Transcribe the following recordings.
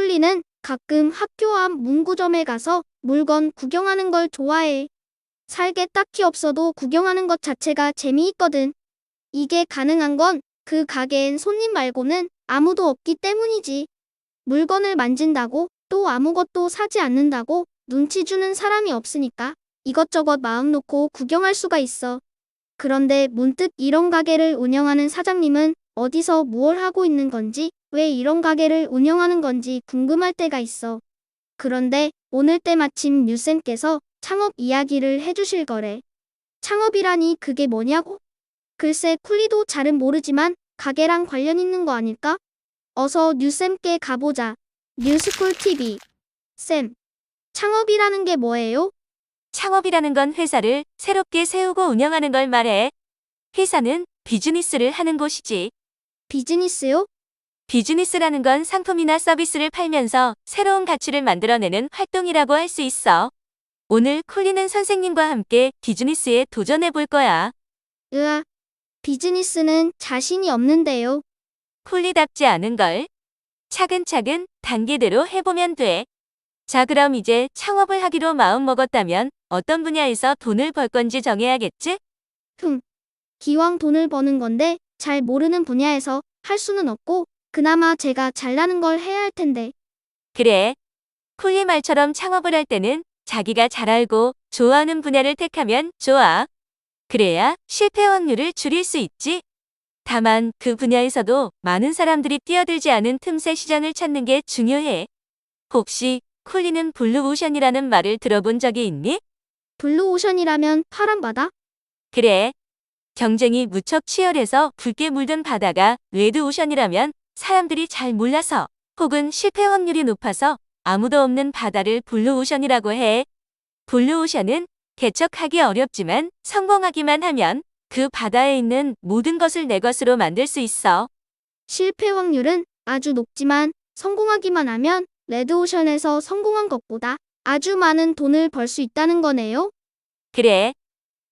쿨리는 가끔 학교 앞 문구점에 가서 물건 구경하는 걸 좋아해. 살 게 딱히 없어도 구경하는 것 자체가 재미있거든. 이게 가능한 건 그 가게엔 손님 말고는 아무도 없기 때문이지. 물건을 만진다고 또 아무것도 사지 않는다고 눈치 주는 사람이 없으니까 이것저것 마음 놓고 구경할 수가 있어. 그런데 문득 이런 가게를 운영하는 사장님은 어디서 무얼 하고 있는 건지, 왜 이런 가게를 운영하는 건지 궁금할 때가 있어. 그런데 오늘 때마침 류쌤께서 창업 이야기를 해주실 거래. 창업이라니 그게 뭐냐고? 글쎄 쿨리도 잘은 모르지만 가게랑 관련 있는 거 아닐까? 어서 류쌤께 가보자. 뉴스쿨 TV. 쌤, 창업이라는 게 뭐예요? 창업이라는 건 회사를 새롭게 세우고 운영하는 걸 말해. 회사는 비즈니스를 하는 곳이지. 비즈니스요? 비즈니스라는 건 상품이나 서비스를 팔면서 새로운 가치를 만들어내는 활동이라고 할 수 있어. 오늘 쿨리는 선생님과 함께 비즈니스에 도전해 볼 거야. 으아, 비즈니스는 자신이 없는데요. 쿨리답지 않은 걸 차근차근 단계대로 해보면 돼. 자, 그럼 이제 창업을 하기로 마음 먹었다면 어떤 분야에서 돈을 벌 건지 정해야겠지? 기왕 돈을 버는 건데 잘 모르는 분야에서 할 수는 없고 그나마 제가 잘나는 걸 해야 할 텐데. 그래. 쿨리 말처럼 창업을 할 때는 자기가 잘 알고 좋아하는 분야를 택하면 좋아. 그래야 실패 확률을 줄일 수 있지. 다만 그 분야에서도 많은 사람들이 뛰어들지 않은 틈새 시장을 찾는 게 중요해. 혹시 쿨리는 블루오션이라는 말을 들어본 적이 있니? 블루오션이라면 파란 바다? 그래. 경쟁이 무척 치열해서 붉게 물든 바다가 레드오션이라면 사람들이 잘 몰라서 혹은 실패 확률이 높아서 아무도 없는 바다를 블루오션이라고 해. 블루오션은 개척하기 어렵지만 성공하기만 하면 그 바다에 있는 모든 것을 내 것으로 만들 수 있어. 실패 확률은 아주 높지만 성공하기만 하면 레드오션에서 성공한 것보다 아주 많은 돈을 벌 수 있다는 거네요. 그래.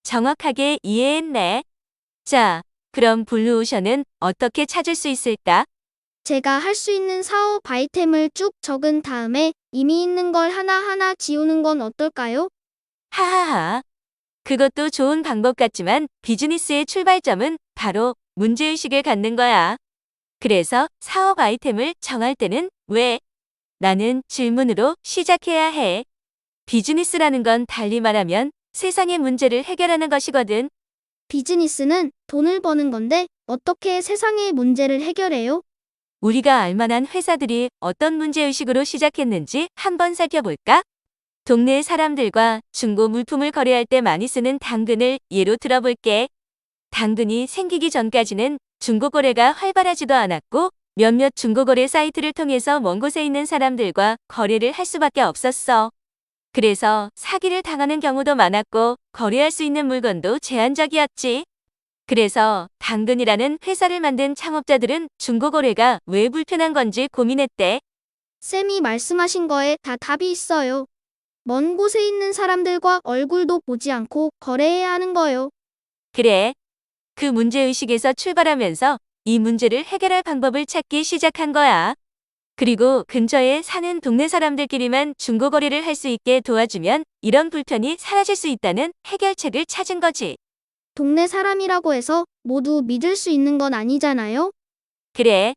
정확하게 이해했네. 자, 그럼 블루오션은 어떻게 찾을 수 있을까? 제가 할 수 있는 사업 아이템을 쭉 적은 다음에 이미 있는 걸 하나하나 지우는 건 어떨까요? 하하하. 그것도 좋은 방법 같지만 비즈니스의 출발점은 바로 문제의식을 갖는 거야. 그래서 사업 아이템을 정할 때는 왜? 라는 질문으로 시작해야 해. 비즈니스라는 건 달리 말하면 세상의 문제를 해결하는 것이거든. 비즈니스는 돈을 버는 건데 어떻게 세상의 문제를 해결해요? 우리가 알만한 회사들이 어떤 문제의식으로 시작했는지 한번 살펴볼까? 동네 사람들과 중고 물품을 거래할 때 많이 쓰는 당근을 예로 들어볼게. 당근이 생기기 전까지는 중고거래가 활발하지도 않았고 몇몇 중고거래 사이트를 통해서 먼 곳에 있는 사람들과 거래를 할 수밖에 없었어. 그래서 사기를 당하는 경우도 많았고 거래할 수 있는 물건도 제한적이었지. 그래서 당근이라는 회사를 만든 창업자들은 중고거래가 왜 불편한 건지 고민했대. 쌤이 말씀하신 거에 다 답이 있어요. 먼 곳에 있는 사람들과 얼굴도 보지 않고 거래해야 하는 거요. 그래. 그 문제의식에서 출발하면서 이 문제를 해결할 방법을 찾기 시작한 거야. 그리고 근처에 사는 동네 사람들끼리만 중고거래를 할 수 있게 도와주면 이런 불편이 사라질 수 있다는 해결책을 찾은 거지. 동네 사람이라고 해서 모두 믿을 수 있는 건 아니잖아요? 그래.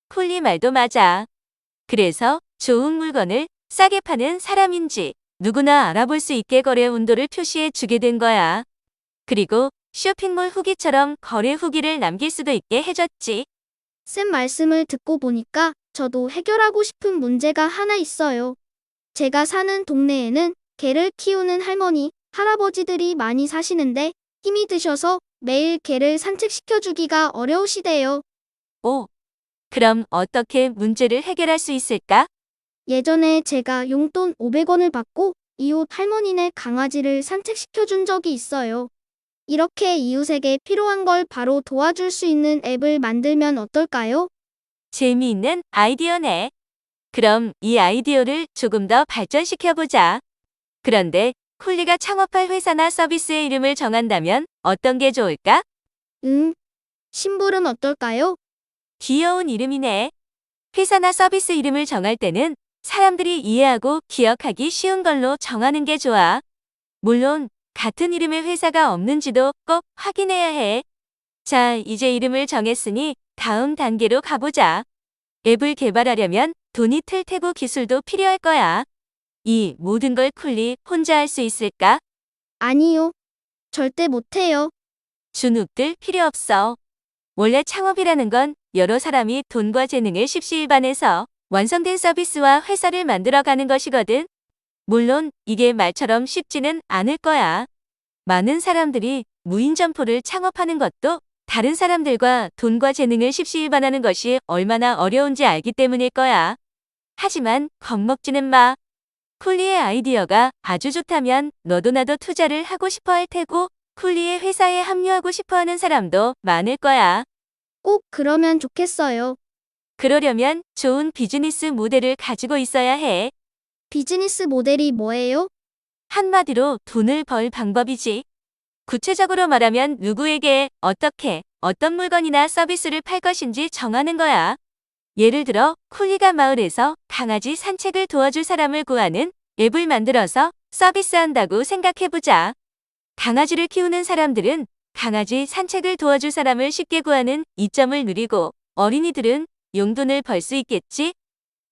쿨리 말도 맞아. 그래서 좋은 물건을 싸게 파는 사람인지 누구나 알아볼 수 있게 거래 온도를 표시해 주게 된 거야. 그리고 쇼핑몰 후기처럼 거래 후기를 남길 수도 있게 해줬지. 쌤 말씀을 듣고 보니까 저도 해결하고 싶은 문제가 하나 있어요. 제가 사는 동네에는 개를 키우는 할머니, 할아버지들이 많이 사시는데 힘이 드셔서 매일 개를 산책시켜주기가 어려우시대요. 오, 그럼 어떻게 문제를 해결할 수 있을까? 예전에 제가 용돈 500원을 받고 이웃 할머니네 강아지를 산책시켜준 적이 있어요. 이렇게 이웃에게 필요한 걸 바로 도와줄 수 있는 앱을 만들면 어떨까요? 재미있는 아이디어네. 그럼 이 아이디어를 조금 더 발전시켜보자. 그런데 쿨리가 창업할 회사나 서비스의 이름을 정한다면 어떤 게 좋을까? 심부름 어떨까요? 귀여운 이름이네. 회사나 서비스 이름을 정할 때는 사람들이 이해하고 기억하기 쉬운 걸로 정하는 게 좋아. 물론 같은 이름의 회사가 없는지도 꼭 확인해야 해. 자, 이제 이름을 정했으니 다음 단계로 가보자. 앱을 개발하려면 돈이 틀 테고 기술도 필요할 거야. 이 모든 걸 쿨리 혼자 할 수 있을까? 아니요. 절대 못해요. 준욱들 필요 없어. 원래 창업이라는 건 여러 사람이 돈과 재능을 십시일반해서 완성된 서비스와 회사를 만들어가는 것이거든. 물론 이게 말처럼 쉽지는 않을 거야. 많은 사람들이 무인 점포를 창업하는 것도 다른 사람들과 돈과 재능을 십시일반하는 것이 얼마나 어려운지 알기 때문일 거야. 하지만 겁먹지는 마. 쿨리의 아이디어가 아주 좋다면 너도 나도 투자를 하고 싶어 할 테고 쿨리의 회사에 합류하고 싶어 하는 사람도 많을 거야. 꼭 그러면 좋겠어요. 그러려면 좋은 비즈니스 모델을 가지고 있어야 해. 비즈니스 모델이 뭐예요? 한마디로 돈을 벌 방법이지. 구체적으로 말하면 누구에게 어떻게 어떤 물건이나 서비스를 팔 것인지 정하는 거야. 예를 들어 쿨리가 마을에서 강아지 산책을 도와줄 사람을 구하는 앱을 만들어서 서비스한다고 생각해보자. 강아지를 키우는 사람들은 강아지 산책을 도와줄 사람을 쉽게 구하는 이점을 누리고 어린이들은 용돈을 벌 수 있겠지?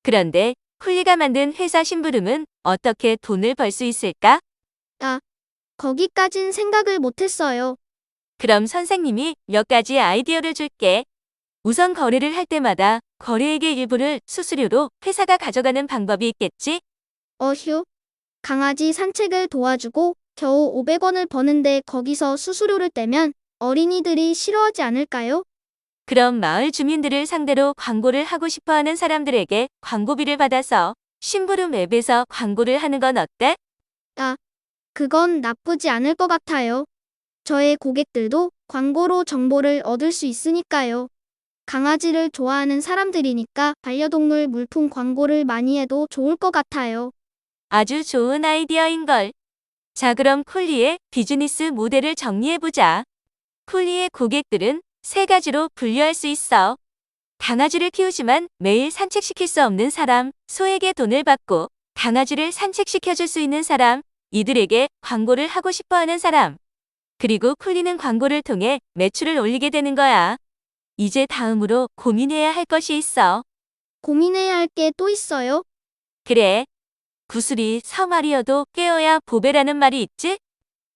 그런데 쿨리가 만든 회사 심부름은 어떻게 돈을 벌 수 있을까? 거기까진 생각을 못했어요. 그럼 선생님이 몇 가지 아이디어를 줄게. 우선 거래를 할 때마다 거래액의 일부를 수수료로 회사가 가져가는 방법이 있겠지? 어휴. 강아지 산책을 도와주고 겨우 500원을 버는데 거기서 수수료를 떼면 어린이들이 싫어하지 않을까요? 그럼 마을 주민들을 상대로 광고를 하고 싶어하는 사람들에게 광고비를 받아서 심부름 앱에서 광고를 하는 건 어때? 그건 나쁘지 않을 것 같아요. 저의 고객들도 광고로 정보를 얻을 수 있으니까요. 강아지를 좋아하는 사람들이니까 반려동물 물품 광고를 많이 해도 좋을 것 같아요. 아주 좋은 아이디어인걸. 자, 그럼 쿨리의 비즈니스 모델을 정리해보자. 쿨리의 고객들은 세 가지로 분류할 수 있어. 강아지를 키우지만 매일 산책시킬 수 없는 사람, 소에게 돈을 받고 강아지를 산책시켜줄 수 있는 사람, 이들에게 광고를 하고 싶어하는 사람. 그리고 쿨리는 광고를 통해 매출을 올리게 되는 거야. 이제 다음으로 고민해야 할 것이 있어. 고민해야 할 게 또 있어요? 그래. 구슬이 서말이어도 깨어야 보배라는 말이 있지?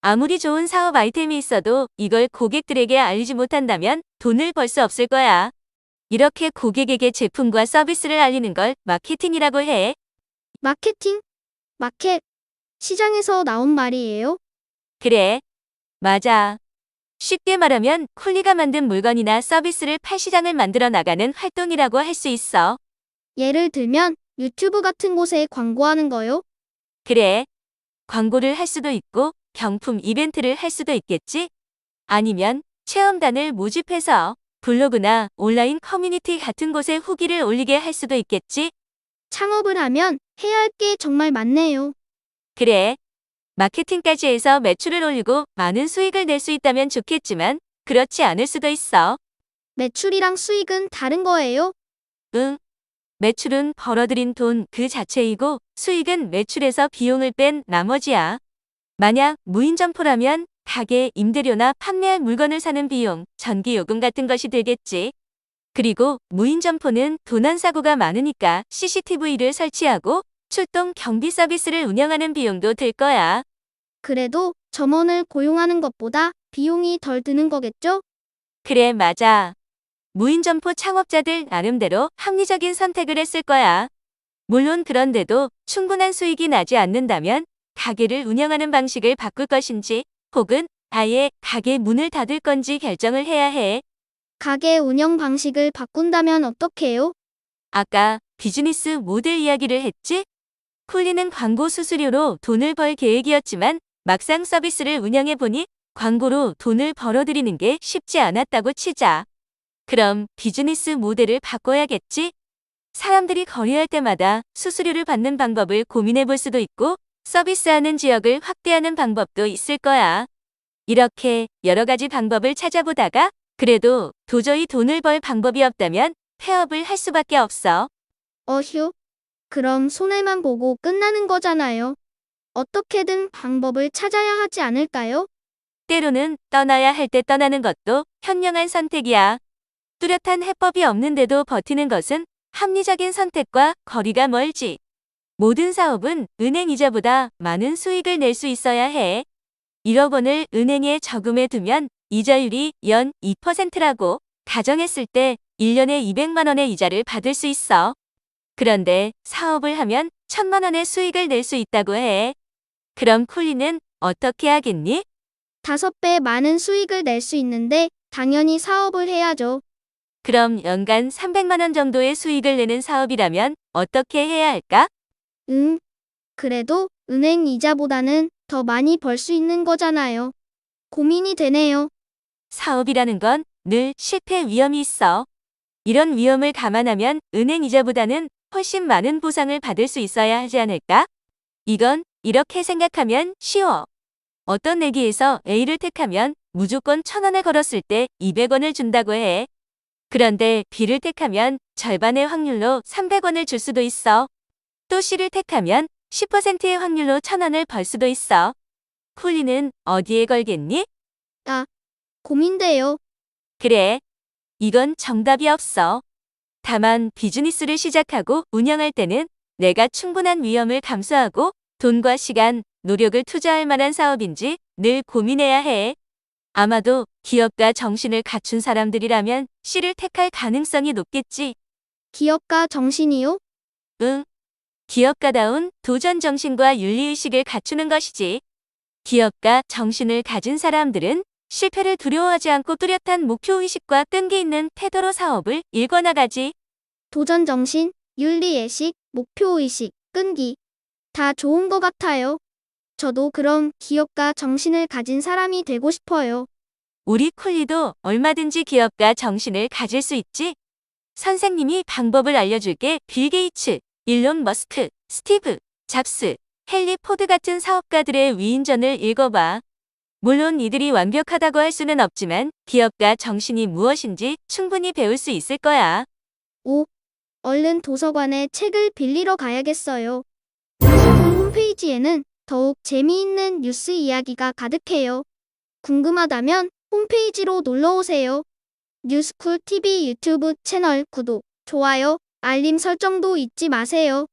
아무리 좋은 사업 아이템이 있어도 이걸 고객들에게 알리지 못한다면 돈을 벌 수 없을 거야. 이렇게 고객에게 제품과 서비스를 알리는 걸 마케팅이라고 해. 마케팅? 마켓? 시장에서 나온 말이에요? 그래. 맞아. 쉽게 말하면 쿨리가 만든 물건이나 서비스를 팔 시장을 만들어 나가는 활동이라고 할 수 있어. 예를 들면 유튜브 같은 곳에 광고하는 거요? 그래. 광고를 할 수도 있고 경품 이벤트를 할 수도 있겠지? 아니면 체험단을 모집해서 블로그나 온라인 커뮤니티 같은 곳에 후기를 올리게 할 수도 있겠지? 창업을 하면 해야 할 게 정말 많네요. 그래. 마케팅까지 해서 매출을 올리고 많은 수익을 낼 수 있다면 좋겠지만 그렇지 않을 수도 있어. 매출이랑 수익은 다른 거예요? 응. 매출은 벌어들인 돈 그 자체이고 수익은 매출에서 비용을 뺀 나머지야. 만약 무인 점포라면 가게 임대료나 판매할 물건을 사는 비용, 전기요금 같은 것이 들겠지. 그리고 무인 점포는 도난 사고가 많으니까 CCTV를 설치하고 출동 경비 서비스를 운영하는 비용도 들 거야. 그래도 점원을 고용하는 것보다 비용이 덜 드는 거겠죠? 그래, 맞아. 무인 점포 창업자들 나름대로 합리적인 선택을 했을 거야. 물론 그런데도 충분한 수익이 나지 않는다면 가게를 운영하는 방식을 바꿀 것인지 혹은 아예 가게 문을 닫을 건지 결정을 해야 해. 가게 운영 방식을 바꾼다면 어떡해요? 아까 비즈니스 모델 이야기를 했지? 쿨리는 광고 수수료로 돈을 벌 계획이었지만 막상 서비스를 운영해보니 광고로 돈을 벌어들이는 게 쉽지 않았다고 치자. 그럼 비즈니스 모델을 바꿔야겠지? 사람들이 거래할 때마다 수수료를 받는 방법을 고민해 볼 수도 있고 서비스하는 지역을 확대하는 방법도 있을 거야. 이렇게 여러 가지 방법을 찾아보다가 그래도 도저히 돈을 벌 방법이 없다면 폐업을 할 수밖에 없어. 어휴, 그럼 손해만 보고 끝나는 거잖아요. 어떻게든 방법을 찾아야 하지 않을까요? 때로는 떠나야 할 때 떠나는 것도 현명한 선택이야. 뚜렷한 해법이 없는데도 버티는 것은 합리적인 선택과 거리가 멀지. 모든 사업은 은행 이자보다 많은 수익을 낼 수 있어야 해. 1억 원을 은행에 저금해 두면 이자율이 연 2%라고 가정했을 때 1년에 200만 원의 이자를 받을 수 있어. 그런데 사업을 하면 1000만 원의 수익을 낼 수 있다고 해. 그럼 쿨리는 어떻게 하겠니? 5배 많은 수익을 낼 수 있는데 당연히 사업을 해야죠. 그럼 연간 300만 원 정도의 수익을 내는 사업이라면 어떻게 해야 할까? 그래도 은행 이자보다는 더 많이 벌 수 있는 거잖아요. 고민이 되네요. 사업이라는 건 늘 실패 위험이 있어. 이런 위험을 감안하면 은행 이자보다는 훨씬 많은 보상을 받을 수 있어야 하지 않을까? 이건 이렇게 생각하면 쉬워. 어떤 내기에서 A를 택하면 무조건 1000원을 걸었을 때 200원을 준다고 해. 그런데 B를 택하면 절반의 확률로 300원을 줄 수도 있어. 또 C를 택하면 10%의 확률로 1000원을 벌 수도 있어. 쿨리는 어디에 걸겠니? 고민돼요. 그래. 이건 정답이 없어. 다만 비즈니스를 시작하고 운영할 때는 내가 충분한 위험을 감수하고 돈과 시간, 노력을 투자할 만한 사업인지 늘 고민해야 해. 아마도 기업가 정신을 갖춘 사람들이라면 C를 택할 가능성이 높겠지. 기업가 정신이요? 응. 기업가다운 도전 정신과 윤리의식을 갖추는 것이지. 기업가 정신을 가진 사람들은 실패를 두려워하지 않고 뚜렷한 목표의식과 끈기 있는 태도로 사업을 일궈나가지. 도전 정신, 윤리의식, 목표의식, 끈기. 다 좋은 것 같아요. 저도 그럼 기업가 정신을 가진 사람이 되고 싶어요. 우리 쿨리도 얼마든지 기업가 정신을 가질 수 있지. 선생님이 방법을 알려줄게. 빌 게이츠, 일론 머스크, 스티브 잡스, 헨리 포드 같은 사업가들의 위인전을 읽어봐. 물론 이들이 완벽하다고 할 수는 없지만 기업가 정신이 무엇인지 충분히 배울 수 있을 거야. 오, 얼른 도서관에 책을 빌리러 가야겠어요. 뉴스쿨 홈페이지에는 더욱 재미있는 뉴스 이야기가 가득해요. 궁금하다면 홈페이지로 놀러 오세요. 뉴스쿨 TV 유튜브 채널 구독, 좋아요, 알림 설정도 잊지 마세요.